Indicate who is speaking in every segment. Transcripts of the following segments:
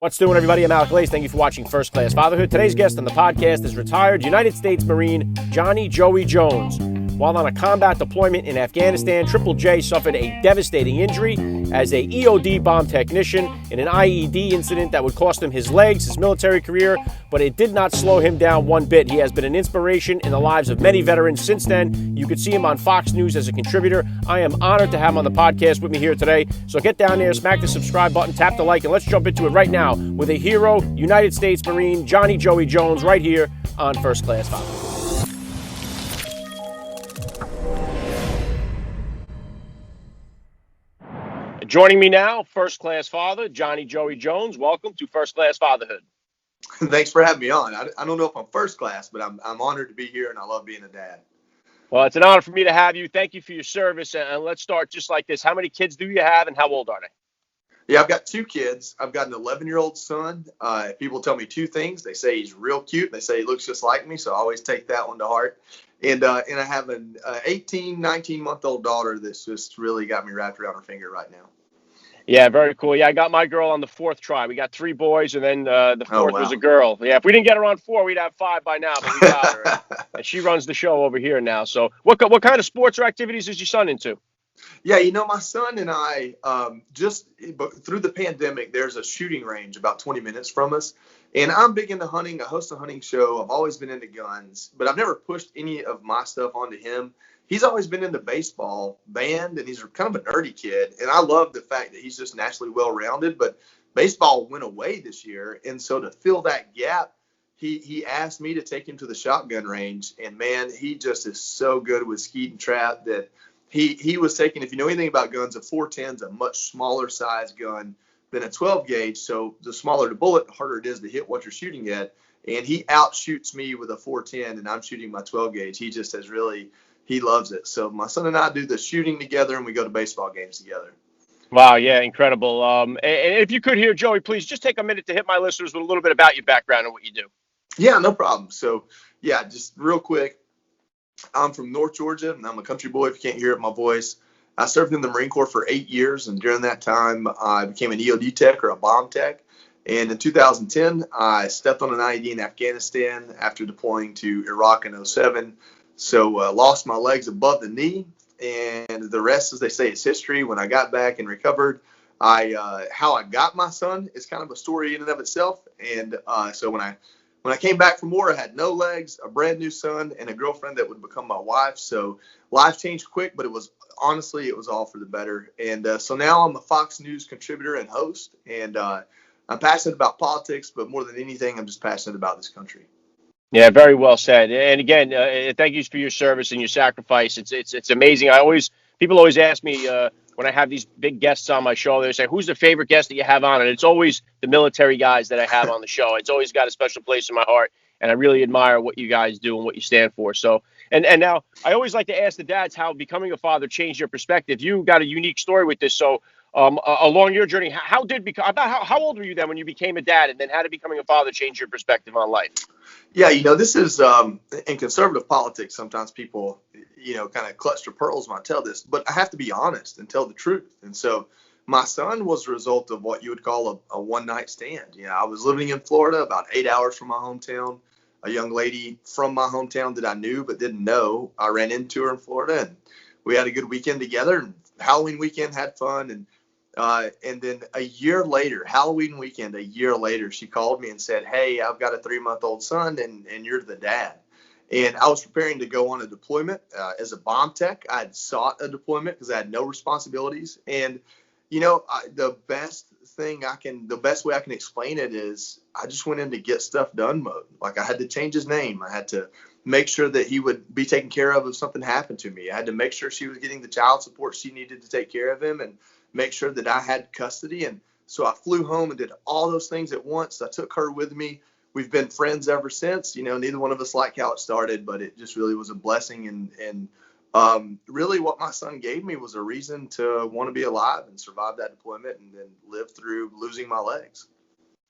Speaker 1: What's doing, everybody? I'm Alec Lace. Thank you for watching First Class Fatherhood. Today's guest on the podcast is retired United States Marine Johnny Joey Jones. While on a combat deployment in Afghanistan, Triple J suffered a devastating injury as a EOD bomb technician in an IED incident that would cost him his legs, his military career, but it did not slow him down one bit. He has been an inspiration in the lives of many veterans since then. You could see him on Fox News as a contributor. I am honored to have him on the podcast with me here today. So get down there, smack the subscribe button, tap the like, and let's jump into it right now with a hero, United States Marine Johnny Joey Jones, right here on First Class Fatherhood. Joining me now, First Class Father, Johnny Joey Jones. Welcome to First Class Fatherhood.
Speaker 2: Thanks for having me on. I don't know if I'm first class, but I'm honored to be here, and I love being a dad.
Speaker 1: Well, it's an honor for me to have you. Thank you for your service. And let's start just like this. How many kids do you have, and how old are they?
Speaker 2: Yeah, I've got two kids. I've got an 11-year-old son. People tell me two things. They say he's real cute. They say he looks just like me, so I always take that one to heart. And I have an 18, 19-month-old daughter that's just really got me wrapped around her finger right now.
Speaker 1: Yeah, very cool. Yeah, I got my girl on the fourth try. We got three boys, and then the fourth was a girl. Yeah, if we didn't get her on four, we'd have five by now, but we got her. And she runs the show over here now. So what kind of sports or activities is your son into?
Speaker 2: Yeah, my son and I, through the pandemic, there's a shooting range about 20 minutes from us. And I'm big into hunting. I host a hunting show. I've always been into guns, but I've never pushed any of my stuff onto him. He's always been into baseball, band, and he's kind of a nerdy kid. And I love the fact that he's just naturally well-rounded, but baseball went away this year. And so to fill that gap, he asked me to take him to the shotgun range. And, man, he just is so good with skeet and trap that he was taking, if you know anything about guns, a .410 is a much smaller size gun than a 12 gauge. So the smaller the bullet, the harder it is to hit what you're shooting at. And he outshoots me with a .410, and I'm shooting my 12 gauge. He just has really – he loves it. So my son and I do the shooting together, and we go to baseball games together.
Speaker 1: Wow, yeah, incredible. And if you could hear Joey, please just take a minute to hit my listeners with a little bit about your background and what you do.
Speaker 2: Yeah, no problem. So, yeah, just real quick, I'm from North Georgia, and I'm a country boy if you can't hear it in my voice. I served in the Marine Corps for 8 years, and during that time, I became an EOD tech or a bomb tech. And in 2010, I stepped on an IED in Afghanistan after deploying to Iraq in 2007. So lost my legs above the knee, and the rest, as they say, is history. When I got back and recovered, how I got my son is kind of a story in and of itself. And so when I came back from war, I had no legs, a brand new son, and a girlfriend that would become my wife. So life changed quick, but it was all for the better. And so now I'm a Fox News contributor and host, and I'm passionate about politics, but more than anything, I'm just passionate about this country.
Speaker 1: Yeah, very well said. And again, thank you for your service and your sacrifice. It's amazing. People always ask me when I have these big guests on my show, they say, who's the favorite guest that you have on? And it's always the military guys that I have on the show. It's always got a special place in my heart. And I really admire what you guys do and what you stand for. So, and now I always like to ask the dads how becoming a father changed your perspective. You got a unique story with this. So along your journey, how old were you then when you became a dad? And then how did becoming a father change your perspective on life?
Speaker 2: Yeah, this is in conservative politics, sometimes people, kind of clutch their pearls when I tell this, but I have to be honest and tell the truth. And so my son was a result of what you would call a one-night stand. I was living in Florida, about 8 hours from my hometown. A young lady from my hometown that I knew but didn't know, I ran into her in Florida, and we had a good weekend together. And Halloween weekend, had fun. And then a year later, Halloween weekend, a year later, she called me and said, hey, I've got a 3-month-old son, and you're the dad. And I was preparing to go on a deployment as a bomb tech. I had sought a deployment because I had no responsibilities. And, the best way I can explain it is I just went into get stuff done mode. Like, I had to change his name. I had to make sure that he would be taken care of if something happened to me. I had to make sure she was getting the child support she needed to take care of him, and make sure that I had custody. And so I flew home and did all those things at once. I took her with me. We've been friends ever since. Neither one of us liked how it started, but it just really was a blessing. And really what my son gave me was a reason to want to be alive and survive that deployment and then live through losing my legs.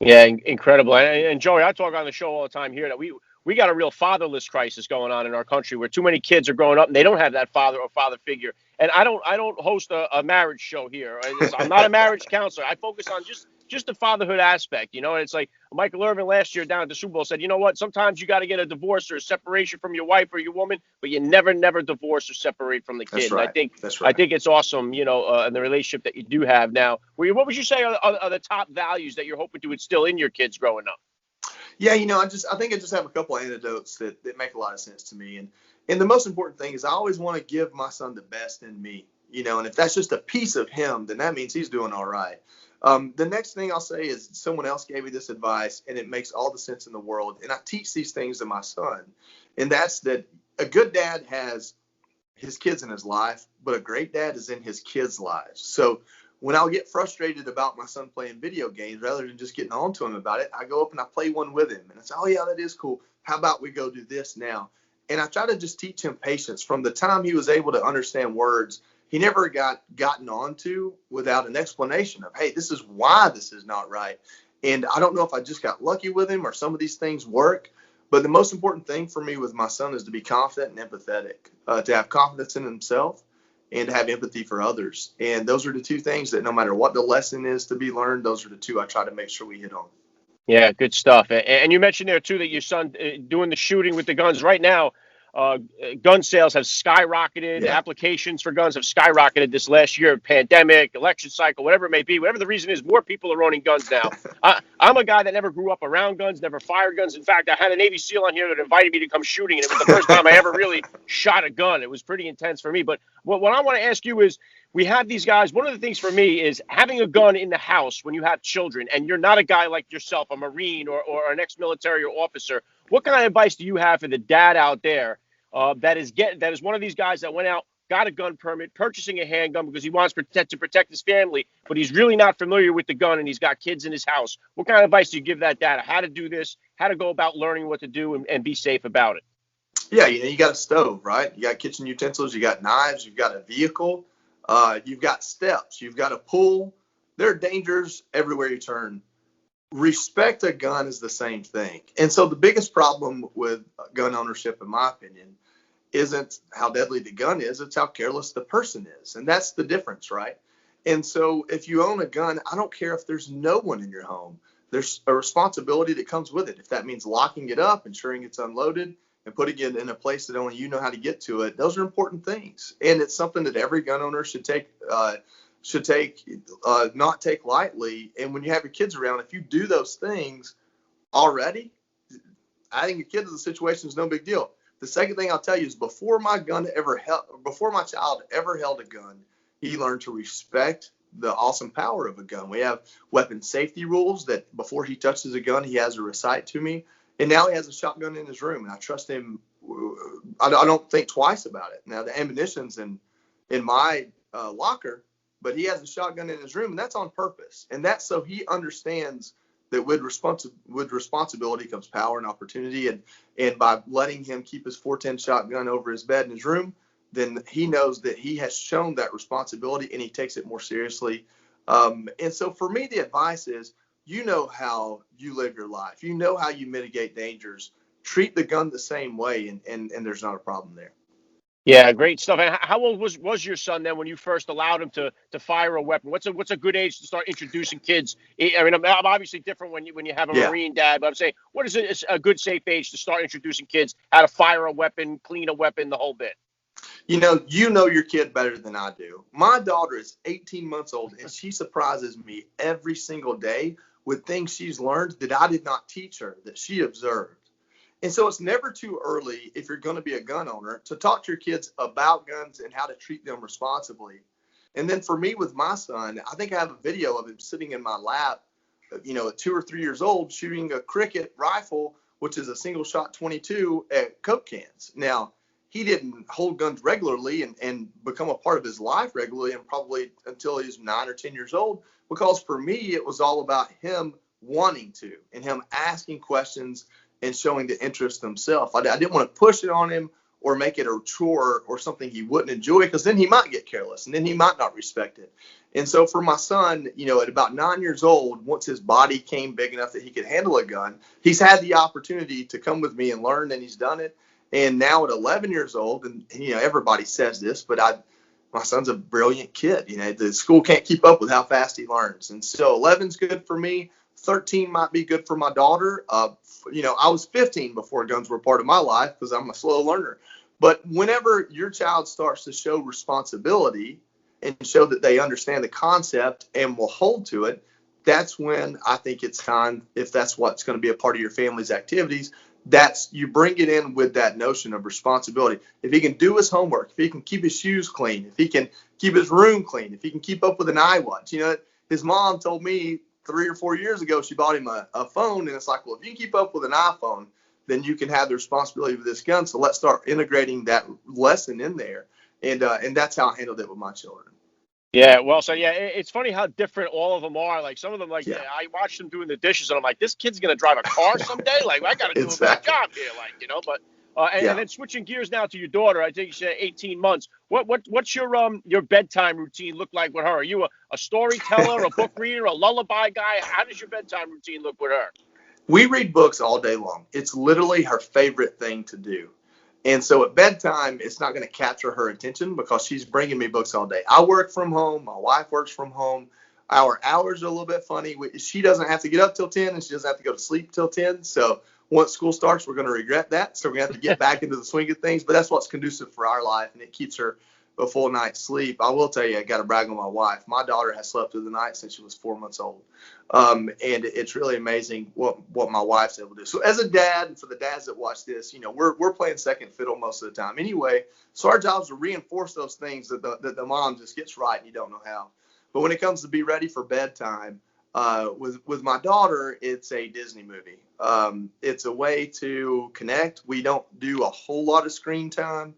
Speaker 1: Yeah, incredible. And Joey, I talk on the show all the time here that we got a real fatherless crisis going on in our country where too many kids are growing up and they don't have that father or father figure. And I don't host a marriage show here. I'm not a marriage counselor. I focus on just just the fatherhood aspect, and it's like Michael Irvin last year down at the Super Bowl said, you know what, sometimes you got to get a divorce or a separation from your wife or your woman, but you never divorce or separate from the kid.
Speaker 2: That's
Speaker 1: And I
Speaker 2: right.
Speaker 1: think
Speaker 2: That's
Speaker 1: I
Speaker 2: right.
Speaker 1: think it's awesome, in the relationship that you do have now. What would you say are the top values that you're hoping to instill in your kids growing up?
Speaker 2: Yeah, I think I just have a couple of anecdotes that make a lot of sense to me. And the most important thing is I always want to give my son the best in me, and if that's just a piece of him, then that means he's doing all right. The next thing I'll say is someone else gave me this advice, and it makes all the sense in the world. And I teach these things to my son, and that's that a good dad has his kids in his life, but a great dad is in his kids' lives. So when I'll get frustrated about my son playing video games, rather than just getting on to him about it, I go up and I play one with him. And I say, oh, yeah, that is cool. How about we go do this now? And I try to just teach him patience. From the time he was able to understand words, he never gotten onto without an explanation of, hey, this is why this is not right. And I don't know if I just got lucky with him or some of these things work. But the most important thing for me with my son is to be confident and empathetic, to have confidence in himself and to have empathy for others. And those are the two things that no matter what the lesson is to be learned, those are the two I try to make sure we hit on.
Speaker 1: Yeah, good stuff. And you mentioned there too that your son doing the shooting with the guns right now. Gun sales have skyrocketed.
Speaker 2: Yeah.
Speaker 1: Applications for guns have skyrocketed this last year. Pandemic, election cycle, whatever it may be, whatever the reason is, more people are owning guns now. I'm a guy that never grew up around guns, never fired guns. In fact, I had a Navy SEAL on here that invited me to come shooting, and it was the first time I ever really shot a gun. It was pretty intense for me. But what I want to ask you is, we have these guys. One of the things for me is having a gun in the house when you have children and you're not a guy like yourself, a Marine or an ex-military or officer. What kind of advice do you have for the dad out there that is one of these guys that went out, got a gun permit, purchasing a handgun because he wants to protect his family, but he's really not familiar with the gun and he's got kids in his house? What kind of advice do you give that dad? How to do this, how to go about learning what to do and be safe about it?
Speaker 2: Yeah, you got a stove, right? You got kitchen utensils, you got knives, you've got a vehicle, you've got steps, you've got a pool. There are dangers everywhere you turn. Respect a gun is the same thing. And so the biggest problem with gun ownership, in my opinion, isn't how deadly the gun is, it's how careless the person is. And that's the difference, right? And so if you own a gun, I don't care if there's no one in your home. There's a responsibility that comes with it. If that means locking it up, ensuring it's unloaded, and putting it in a place that only you know how to get to it, those are important things. And it's something that every gun owner should not take lightly. And when you have your kids around, if you do those things already, adding a kid to the situation is no big deal. The second thing I'll tell you is before my child ever held a gun, he learned to respect the awesome power of a gun. We have weapon safety rules that before he touches a gun, he has to recite to me. And now he has a shotgun in his room, and I trust him. I don't think twice about it. Now the ammunition's in my locker, but he has a shotgun in his room, and that's on purpose. And that's so he understands that with responsibility comes power and opportunity. And by letting him keep his 410 shotgun over his bed in his room, then he knows that he has shown that responsibility and he takes it more seriously. And so for me, the advice is, how you live your life. You know how you mitigate dangers. Treat the gun the same way, and there's not a problem there.
Speaker 1: Yeah, great stuff. And how old was your son then when you first allowed him to fire a weapon? What's a good age to start introducing kids? I mean, I'm obviously different when you have a
Speaker 2: Yeah.
Speaker 1: Marine dad, but I'm saying, what is a good safe age to start introducing kids how to fire a weapon, clean a weapon, the whole bit?
Speaker 2: You know your kid better than I do. My daughter is 18 months old, and she surprises me every single day with things she's learned that I did not teach her, that she observed. And so it's never too early, if you're going to be a gun owner, to talk to your kids about guns and how to treat them responsibly. And then for me with my son, I think I have a video of him sitting in my lap, at 2 or 3 years old, shooting a Cricket rifle, which is a single shot 22 at Coke cans. Now, he didn't hold guns regularly and become a part of his life regularly, and probably until he was 9 or 10 years old, because for me, it was all about him wanting to and him asking questions and showing the interest himself. I didn't want to push it on him or make it a chore or something he wouldn't enjoy, because then he might get careless and then he might not respect it. And so for my son, at about 9 years old, once his body came big enough that he could handle a gun, he's had the opportunity to come with me and learn, and he's done it. And now at 11 years old, and everybody says this, but my son's a brilliant kid. The school can't keep up with how fast he learns. And so 11's good for me. 13 might be good for my daughter. I was 15 before guns were part of my life because I'm a slow learner. But whenever your child starts to show responsibility and show that they understand the concept and will hold to it, that's when I think it's time, if that's what's going to be a part of your family's activities, that's you bring it in with that notion of responsibility. If he can do his homework, if he can keep his shoes clean, if he can keep his room clean, if he can keep up with an iWatch. His mom told me 3 or 4 years ago she bought him a phone, and it's like, well, if you can keep up with an iPhone, then you can have the responsibility of this gun. So let's start integrating that lesson in there, and that's how I handled it with my children.
Speaker 1: Yeah, well, so yeah, it's funny how different all of them are. Like some of them, like
Speaker 2: Yeah.
Speaker 1: I watched them doing the dishes, and I'm like, this kid's gonna drive a car someday. Like I got to do a better job here, But and then switching gears now to your daughter, I think you said 18 months. What's your bedtime routine look like with her? Are you a storyteller, a book reader, a lullaby guy? How does your bedtime routine look with her?
Speaker 2: We read books all day long. It's literally her favorite thing to do. And so at bedtime, it's not going to capture her attention because she's bringing me books all day. I work from home. My wife works from home. Our hours are a little bit funny. She doesn't have to get up till 10 and she doesn't have to go to sleep till 10. So once school starts, we're going to regret that. So we're going to have to get back into the swing of things. But that's what's conducive for our life, and it keeps her a full night's sleep. I will tell you, I got to brag on my wife. My daughter has slept through the night since she was 4 months old. And it's really amazing what my wife's able to do. So as a dad, and for the dads that watch this, we're playing second fiddle most of the time anyway. So our job is to reinforce those things that the mom just gets right and you don't know how. But when it comes to be ready for bedtime, with my daughter, it's a Disney movie. It's a way to connect. We don't do a whole lot of screen time.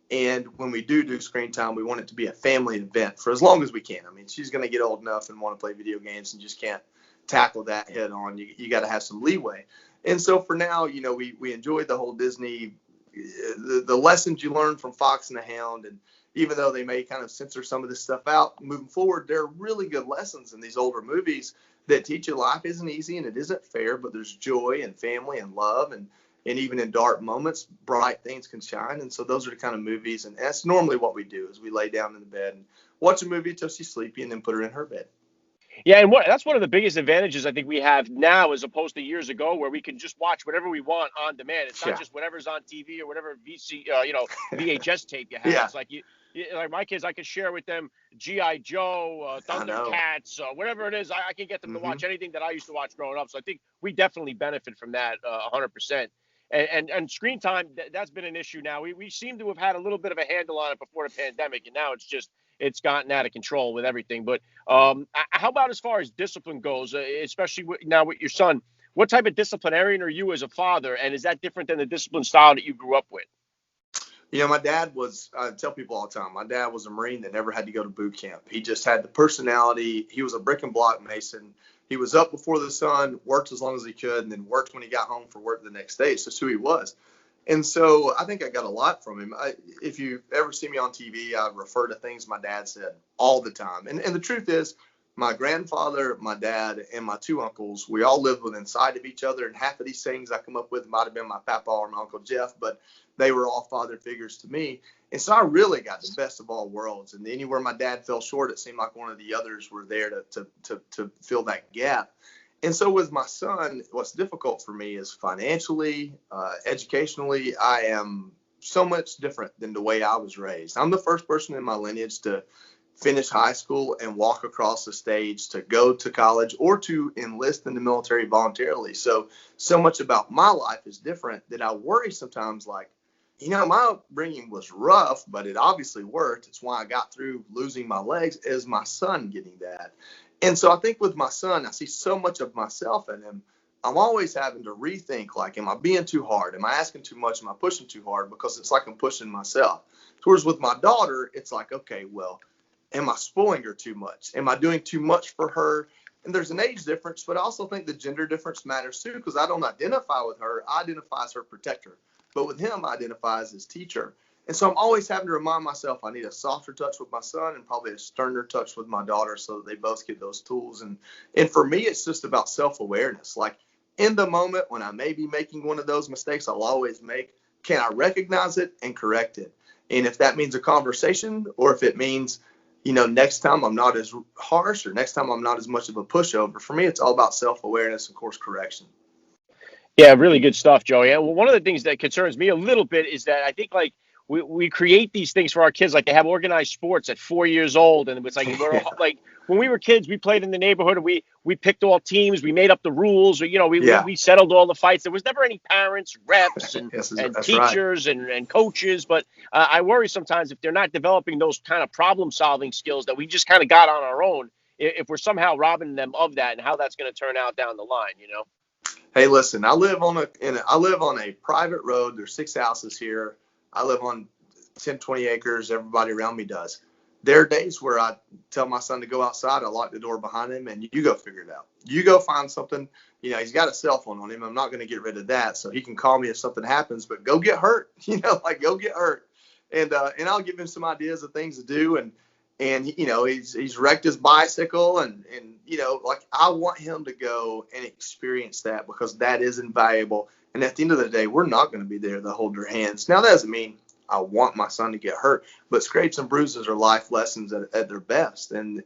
Speaker 2: And when we do screen time, we want it to be a family event for as long as we can. I mean, she's going to get old enough and want to play video games and just can't tackle that head on. You got to have some leeway. And so for now, we enjoyed the whole Disney, the lessons you learn from Fox and the Hound. And even though they may kind of censor some of this stuff out moving forward, there are really good lessons in these older movies that teach you life isn't easy and it isn't fair, but there's joy and family and love. And even in dark moments, bright things can shine. And so those are the kind of movies. And that's normally what we do is we lay down in the bed and watch a movie until she's sleepy and then put her in her bed.
Speaker 1: Yeah, and that's one of the biggest advantages I think we have now as opposed to years ago where we can just watch whatever we want on demand. It's not just whatever's on TV or whatever VHS tape you have.
Speaker 2: Yeah.
Speaker 1: It's like like my kids, I can share with them G.I. Joe, Thundercats, whatever it is. I can get them to watch anything that I used to watch growing up. So I think we definitely benefit from that 100%. And screen time, that's been an issue now. We seem to have had a little bit of a handle on it before the pandemic, and now it's gotten out of control with everything. But how about as far as discipline goes, especially now with your son? What type of disciplinarian are you as a father, and is that different than the discipline style that you grew up with?
Speaker 2: My dad was, I tell people all the time, my dad was a Marine that never had to go to boot camp. He just had the personality. He was a brick and block mason. He was up before the sun, worked as long as he could, and then worked when he got home for work the next day. It's just who he was. And so I think I got a lot from him. If you ever see me on TV, I refer to things my dad said all the time. And the truth is, my grandfather, my dad, and my two uncles, we all lived within sight of each other. And half of these things I come up with might have been my papa or my Uncle Jeff, but they were all father figures to me. And so I really got the best of all worlds. And anywhere my dad fell short, it seemed like one of the others were there to fill that gap. And so with my son, what's difficult for me is financially, educationally, I am so much different than the way I was raised. I'm the first person in my lineage to finish high school and walk across the stage to go to college or to enlist in the military voluntarily. So much about my life is different that I worry sometimes like, my upbringing was rough, but it obviously worked. It's why I got through losing my legs as my son getting that. And so I think with my son, I see so much of myself in him. I'm always having to rethink, like, am I being too hard? Am I asking too much? Am I pushing too hard? Because it's like I'm pushing myself. Whereas with my daughter, it's like, okay, well, am I spoiling her too much? Am I doing too much for her? And there's an age difference, but I also think the gender difference matters too, because I don't identify with her. I identify as her protector. But with him, I identify as his teacher. And so I'm always having to remind myself I need a softer touch with my son and probably a sterner touch with my daughter so that they both get those tools. And for me, it's just about self-awareness. Like in the moment when I may be making one of those mistakes I'll always make, can I recognize it and correct it? And if that means a conversation, or if it means, next time I'm not as harsh, or next time I'm not as much of a pushover, for me, it's all about self-awareness and course correction.
Speaker 1: Yeah, really good stuff, Joey. And one of the things that concerns me a little bit is that I think like we create these things for our kids, like they have organized sports at 4 years old, and it's like we're
Speaker 2: Yeah.
Speaker 1: like when we were kids, we played in the neighborhood, and we picked all teams, we made up the rules, or
Speaker 2: Yeah.
Speaker 1: we settled all the fights. There was never any parents, reps,
Speaker 2: Yes,
Speaker 1: and
Speaker 2: that's right.
Speaker 1: teachers and coaches. But I worry sometimes if they're not developing those kind of problem solving skills that we just kind of got on our own, if we're somehow robbing them of that, and how that's going to turn out down the line.
Speaker 2: Hey, listen, I live on a private road. There's 6 houses here. I live on 10, 20 acres. Everybody around me does. There are days where I tell my son to go outside. I lock the door behind him, and you go figure it out. You go find something. He's got a cell phone on him. I'm not going to get rid of that, so he can call me if something happens. But go get hurt. Go get hurt, and I'll give him some ideas of things to do. And he's wrecked his bicycle, and I want him to go and experience that, because that is invaluable. And at the end of the day, we're not going to be there to hold their hands. Now, that doesn't mean I want my son to get hurt, but scrapes and bruises are life lessons at their best. And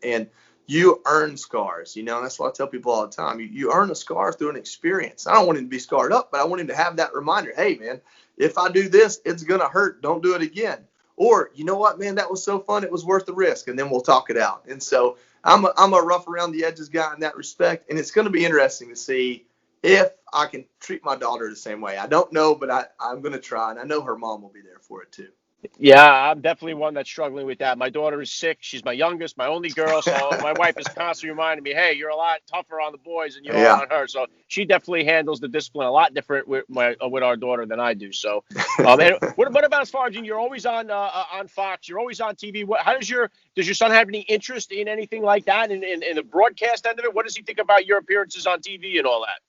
Speaker 2: you earn scars, and that's what I tell people all the time. You earn a scar through an experience. I don't want him to be scarred up, but I want him to have that reminder. Hey, man, if I do this, it's going to hurt. Don't do it again. Or, you know what, man, that was so fun, it was worth the risk, and then we'll talk it out. And so I'm a rough around the edges guy in that respect, and it's going to be interesting to see if I can treat my daughter the same way. I don't know, but I'm going to try, and I know her mom will be there for it too.
Speaker 1: Yeah, I'm definitely one that's struggling with that. My daughter is 6. She's my youngest, my only girl. So my wife is constantly reminding me, hey, you're a lot tougher on the boys than you are
Speaker 2: Yeah.
Speaker 1: on her. So she definitely handles the discipline a lot different with our daughter than I do. So, and what about as far as you're always on Fox, you're always on TV? How does your son have any interest in anything like that in the broadcast end of it? What does he think about your appearances on TV and all that?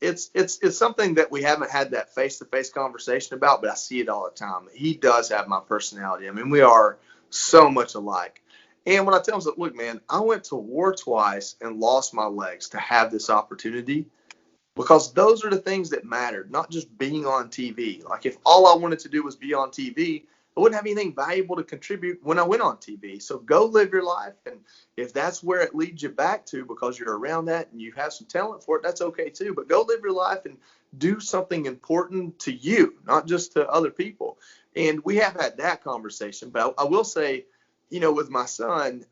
Speaker 2: It's something that we haven't had that face-to-face conversation about, but I see it all the time. He does have my personality. I mean, we are so much alike. And when I tell him, look, man, I went to war twice and lost my legs to have this opportunity, because those are the things that mattered, not just being on TV. Like, if all I wanted to do was be on TV, I wouldn't have anything valuable to contribute when I went on TV. So go live your life. And if that's where it leads you back to, because you're around that and you have some talent for it, that's okay too. But go live your life and do something important to you, not just to other people. And we have had that conversation. But I will say, with my son,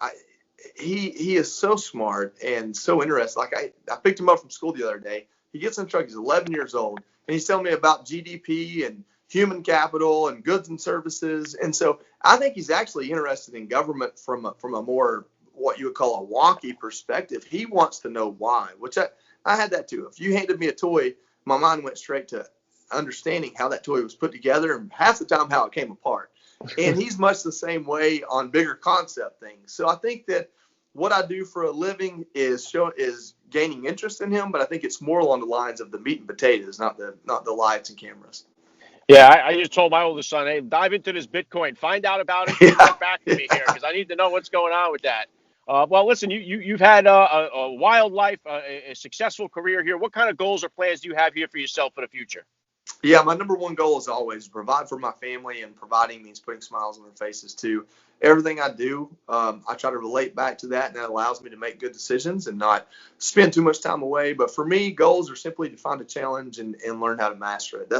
Speaker 2: he is so smart and so interested. Like, I picked him up from school the other day. He gets in the truck. He's 11 years old. And he's telling me about GDP and human capital and goods and services. And so I think he's actually interested in government from a more, what you would call a wonky perspective. He wants to know why, which I had that too. If you handed me a toy, my mind went straight to understanding how that toy was put together, and half the time how it came apart. And he's much the same way on bigger concept things. So I think that what I do for a living is gaining interest in him, but I think it's more along the lines of the meat and potatoes, not the lights and cameras.
Speaker 1: Yeah, I just told my oldest son, hey, dive into this Bitcoin, find out about it, and get back to me here, because I need to know what's going on with that. Well, listen, you've had a wild life, a successful career here. What kind of goals or plans do you have here for yourself for the future?
Speaker 2: Yeah, my number one goal is always provide for my family, and providing means putting smiles on their faces too. Everything I do, I try to relate back to that, and that allows me to make good decisions and not spend too much time away. But for me, goals are simply to find a challenge and learn how to master it.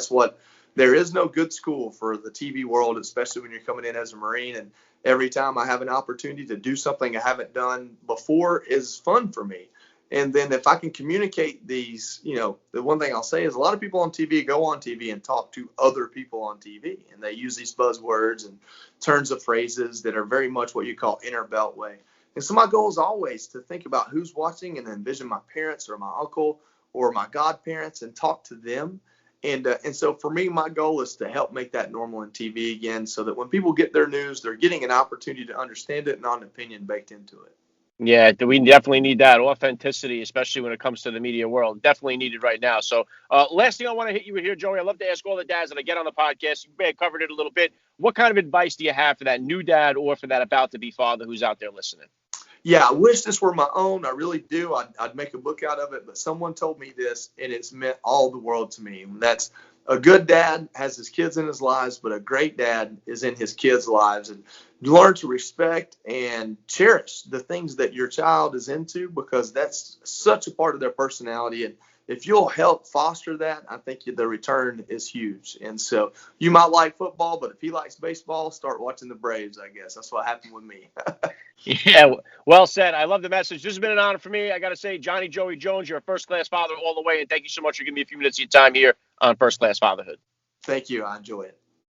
Speaker 2: There is no good school for the TV world, especially when you're coming in as a Marine. And every time I have an opportunity to do something I haven't done before is fun for me. And then if I can communicate these, the one thing I'll say is a lot of people on TV go on TV and talk to other people on TV. And they use these buzzwords and turns of phrases that are very much what you call inner beltway. And so my goal is always to think about who's watching and envision my parents or my uncle or my godparents and talk to them. And so for me, my goal is to help make that normal in TV again, so that when people get their news, they're getting an opportunity to understand it, not an opinion baked into it.
Speaker 1: Yeah, we definitely need that authenticity, especially when it comes to the media world. Definitely needed right now. So last thing I want to hit you with here, Joey, I love to ask all the dads that I get on the podcast. You may have covered it a little bit. What kind of advice do you have for that new dad or for that about to be father who's out there listening?
Speaker 2: Yeah, I wish this were my own. I really do. I'd make a book out of it, but someone told me this, and it's meant all the world to me. And that's a good dad has his kids in his lives, but a great dad is in his kids' lives. And learn to respect and cherish the things that your child is into, because that's such a part of their personality. And if you'll help foster that, I think the return is huge. And so you might like football, but if he likes baseball, start watching the Braves, I guess. That's what happened with me.
Speaker 1: Yeah, well said. I love the message. This has been an honor for me. I got to say, Johnny Joey Jones, you're a first-class father all the way, and thank you so much for giving me a few minutes of your time here on First Class Fatherhood.
Speaker 2: Thank you. I enjoy it.